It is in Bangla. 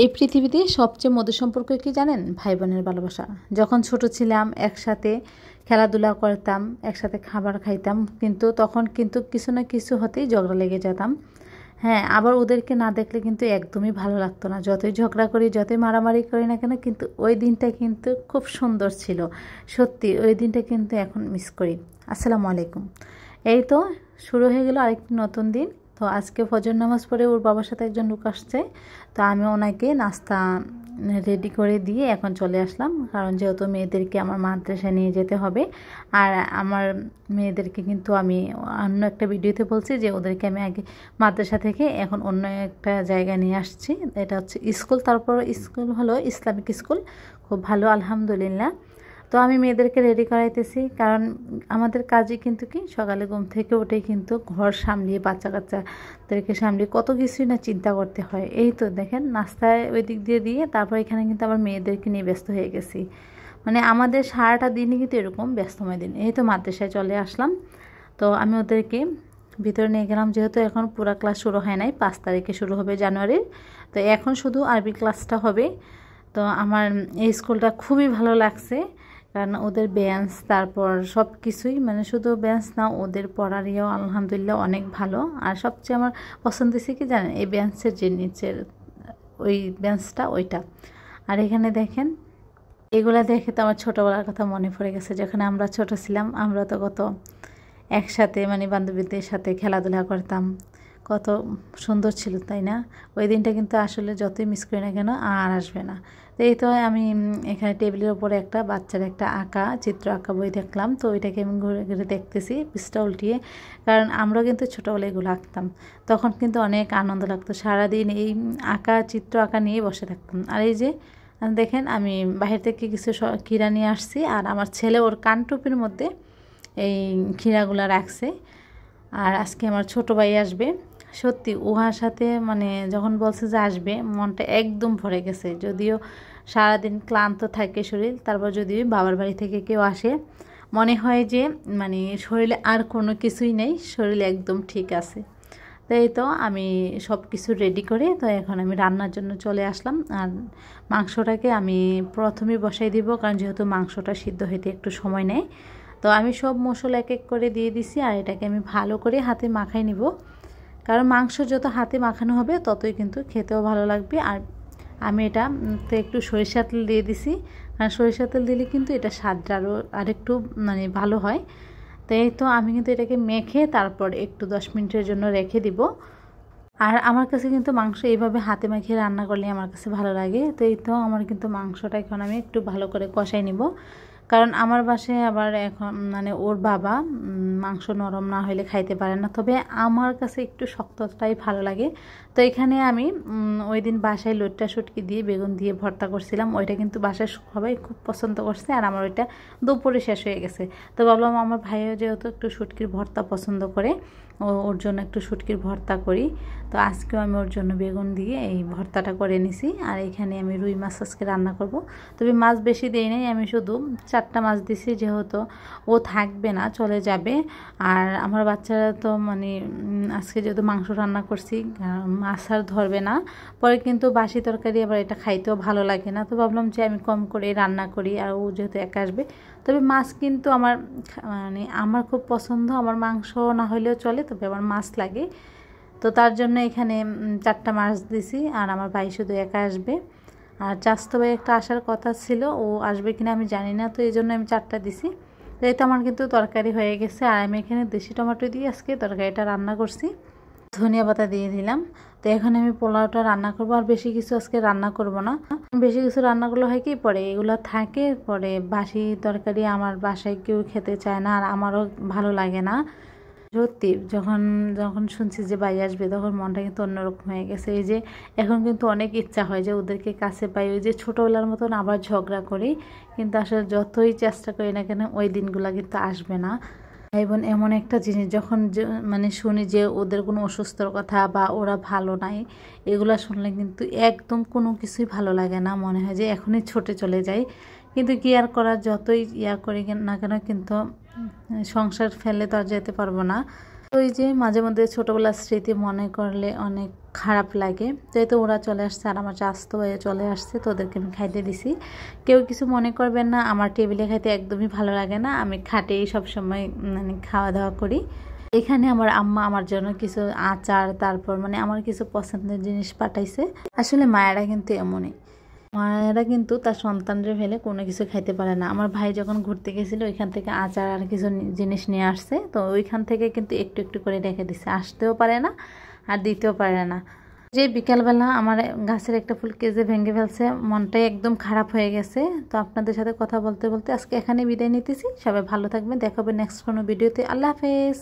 এই পৃথিবীতে সবচেয়ে মধুর সম্পর্ক কি জানেন? ভাই বোনের ভালোবাসা। যখন ছোট ছিলাম একসাথে খেলাধুলা করতাম, একসাথে খাবার খাইতাম, কিন্তু তখন কিন্তু কিছু না কিছু হতেই ঝগড়া লেগে যেতাম। হ্যাঁ, আবার ওদেরকে না দেখলে কিন্তু একদমই ভালো লাগতো না। যতই ঝগড়া করি, যতই মারামারি করি না কেন, কিন্তু ওই দিনটা কিন্তু খুব সুন্দর ছিল। সত্যি ওই দিনটা কিন্তু এখন মিস করি। আসসালামু আলাইকুম। এই তো শুরু হয়ে গেল আরেকটি নতুন দিন। তো আজকে ফজর নামাজ পড়ে ওর বাবার সাথে একজন লোক আসছে, তো আমি ওনাকে নাস্তা রেডি করে দিয়ে এখন চলে আসলাম, কারণ যেহেতু মেয়েদেরকে আমার মাদ্রাসায় নিয়ে যেতে হবে। আর আমার মেয়েদেরকে কিন্তু আমি অন্য একটা ভিডিওতে বলছি যে ওদেরকে আমি আগে মাদ্রাসা থেকে এখন অন্য একটা জায়গায় নিয়ে আসছি। এটা হচ্ছে স্কুল, তারপর স্কুল হলো ইসলামিক স্কুল, খুব ভালো আলহামদুলিল্লাহ। তো আমি মেয়েদেরকে রেডি করাইতেছি, কারণ আমাদের কাজই কিন্তু কি সকালে ঘুম থেকে উঠেই কিন্তু ঘর সামলিয়ে বাচ্চা কাচ্চাদেরকে সামলিয়ে কত কিছুই না চিন্তা করতে হয়। এই তো দেখেন নাস্তায় ওই দিক দিয়ে দিয়ে তারপর এখানে কিন্তু আবার মেয়েদেরকে নিয়ে ব্যস্ত হয়ে গেছি। মানে আমাদের সারাটা দিনই কিন্তু এরকম ব্যস্তময় দিন। এই তো মাদ্রাসায় চলে আসলাম। তো আমি ওদেরকে ভিতরে নিয়ে গেলাম, যেহেতু এখন পুরো ক্লাস শুরু হয় নাই, 5 তারিখে শুরু হবে জানুয়ারির। তো এখন শুধু আরবি ক্লাসটা হবে। তো আমার এই স্কুলটা খুবই ভালো লাগছে, কারণ ওদের বেঞ্চ তারপর সব কিছুই, মানে শুধু বেঞ্চ না, ওদের পড়ার ইয়েও আলহামদুলিল্লাহ অনেক ভালো। আর সবচেয়ে আমার পছন্দ হয়েছে কি জানেন, এই বেঞ্চের যে নিচের ওই বেঞ্চটা ওইটা। আর এখানে দেখেন, এগুলা দেখে তো আমার ছোটোবেলার কথা মনে পড়ে গেছে। যখন আমরা ছোট ছিলাম, আমরা তো কত একসাথে মানে বান্ধবীদের সাথে খেলাধুলা করতাম, কত সুন্দর ছিল তাই না? ওই দিনটা কিন্তু আসলে যতই মিস করি না কেন আর আসবে না। তো এই তো আমি এখানে টেবিলের ওপরে একটা বাচ্চার একটা আঁকা চিত্র আঁকা বই দেখলাম, তো ওইটাকে আমি ঘুরে ঘুরে দেখতেছি পৃষ্ঠা উল্টিয়ে, কারণ আমরাও কিন্তু ছোটোবেলায় এগুলো আঁকতাম। তখন কিন্তু অনেক আনন্দ লাগতো, সারাদিন এই আঁকা চিত্র আঁকা নিয়ে বসে থাকতাম। আর এই যে দেখেন, আমি বাহির থেকে কিছু ক্ষীরা নিয়ে আসছি, আর আমার ছেলে ওর কানটুপির মধ্যে এই ক্ষীরাগুলো রাখছে। আর আজকে আমার ছোটো ভাই আসবে। সত্যি উহার সাথে মানে যখন বলছে যে আসবে, মনটা একদম ভরে গেছে। যদিও সারাদিন ক্লান্ত থাকে শরীর, তারপর যদি বাবার বাড়ি থেকে কেউ আসে, মনে হয় যে মানে শরীরে আর কোনো কিছুই নেই, শরীর একদম ঠিক আছে। তো এই তো আমি সব কিছু রেডি করে তো এখন আমি রান্নার জন্য চলে আসলাম। আর মাংসটাকে আমি প্রথমেই বসাই দিব, কারণ যেহেতু মাংসটা সিদ্ধ হইতে একটু সময় নেয়। তো আমি সব মশলা এক এক করে দিয়ে দিছি, আর এটাকে আমি ভালো করে হাতে মাখাই নিব, কারণ মাংস যত হাতে মাখানো হবে ততই কিন্তু খেতেও ভালো লাগবে। আর আমি এটা তো একটু সরিষার তেল দিয়ে দিছি, কারণ সরিষার তেল দিলে কিন্তু এটা স্বাদটা আরেকটু মানে ভালো হয়। তো এই তো আমি কিন্তু এটাকে মেখে তারপর একটু 10 মিনিটের জন্য রেখে দিব। আর আমার কাছে কিন্তু মাংস এইভাবে হাতে মাখিয়ে রান্না করলে আমার কাছে ভালো লাগে। তো এই তো আমার কিন্তু মাংসটা এখন আমি একটু ভালো করে কষাই নিব, কারণ আমার বাসায় আবার এখন মানে ওর বাবা মাংস নরম না হলে খাইতে পারে না, তবে আমার কাছে একটু শক্তটাই ভালো লাগে। তো এখানে আমি ওই দিন বাসায় লইট্টা শুটকি দিয়ে বেগুন দিয়ে ভর্তা করছিলাম, ওইটা কিন্তু বাসায় সবাই খুব পছন্দ করছে, আর আমার ওইটা দুপুরে শেষ হয়ে গেছে। তো ভাবলাম আমার ভাইও যেহেতু একটু শুটকির ভর্তা পছন্দ করে, ওর জন্য একটু শুটকির ভর্তা করি। তো আজকেও আমি ওর জন্য বেগুন দিয়ে এই ভর্তাটা করে নিছি। আর এখানে আমি রুই মাছ আজকে রান্না করব। তবে মাছ বেশি দেই নাই, আমি শুধু 4টা মাছ দিছি, যেহেতু ও থাকবে না, চলে যাবে। আর আমার বাচ্চারা তো মানে আজকে যেহেতু মাংস রান্না করছি, মাছ আর ধরবে না, পরে কিন্তু বাসি তরকারি আবার এটা খাইতেও ভালো লাগে না। তো ভাবলাম যে আমি কম করে রান্না করি, আর ও যেহেতু একা আসবে। তবে মাছ কিন্তু আমার মানে আমার খুব পছন্দ, আমার মাংস না হলেও চলে, তবে আমার মাছ লাগে। তো তার জন্য এখানে 4টা মাছ দিছি, আর আমার ভাই শুধু একা আসবে। আর চাস্তো ভাই একটা আসার কথা ছিল, ও আসবে কিনা আমি জানি না, তো এই জন্য আমি 4টা দিছি। তো এই তো আমার কিন্তু তরকারি হয়ে গেছে, আর আমি এখানে দেশি টমেটো দিয়ে আজকে তরকারিটা রান্না করছি, ধনিয়া পাতা দিয়ে দিলাম। তো এখন আমি পোলাওটা রান্না করবো, আর বেশি কিছু আজকে রান্না করব না। বেশি কিছু রান্না করলে হয় কি, পরে এগুলো থাকে, পরে বাসি তরকারি আমার বাসায় কেউ খেতে চায় না, আর আমারও ভালো লাগে না। সত্যি যখন যখন শুনছি যে ভাই আসবে, তখন মনটা কিন্তু অন্যরকম হয়ে গেছে। এই যে এখন কিন্তু অনেক ইচ্ছা হয় যে ওদেরকে কাছে পাই, ওই যে ছোটোবেলার মতন আবার ঝগড়া করি, কিন্তু আসলে যতই চেষ্টা করি না কেন ওই দিনগুলো কিন্তু আসবে না। ভাই বোন এমন একটা জিনিস, যখন মানে শুনি যে ওদের কোনো অসুস্থর কথা বা ওরা ভালো নাই, এগুলো শুনলে কিন্তু একদম কোনো কিছুই ভালো লাগে না, মনে হয় যে এখনই ছুটে চলে যাই। কিন্তু কি আর করার, যতই করি না কেন কিন্তু সংসার ফেলে তো আর যেতে পারবো না। ওই যে মাঝে মধ্যে ছোটোবেলার স্মৃতি মনে করলে অনেক খারাপ লাগে। যেহেতু ওরা চলে আসছে আর আমার চাস্তো ভাইয়া চলে আসছে, তো ওদেরকে আমি খাইতে দিছি। কেউ কিছু মনে করবেন না, আমার টেবিলে খাইতে একদমই ভালো লাগে না, আমি খাটেই সবসময় মানে খাওয়া দাওয়া করি। এখানে আমার আম্মা আমার জন্য কিছু আচার, তারপর মানে আমার কিছু পছন্দের জিনিস পাঠাইছে। আসলে মায়েরা কিন্তু এমনই, মায়েরা কিন্তু তার সন্তানদের ফেলে কোনো কিছু খাইতে পারে না। আমার ভাই যখন ঘুরতে গেছিলো ওইখান থেকে আচার আর কিছু জিনিস নিয়ে আসছে, তো ওইখান থেকে কিন্তু একটু একটু করে রেখে দিছে, আসতেও পারে না আর দিতেও পারে না। যে বিকালবেলা আমার গাছের একটা ফুল কেজে ভেঙে ফেলছে, মনটাই একদম খারাপ হয়ে গেছে। তো আপনাদের সাথে কথা বলতে বলতে আজকে এখানে বিদায় নিতেছি। সবাই ভালো থাকবেন, দেখা হবে নেক্সট কোনো ভিডিওতে। আল্লাহ হাফেজ।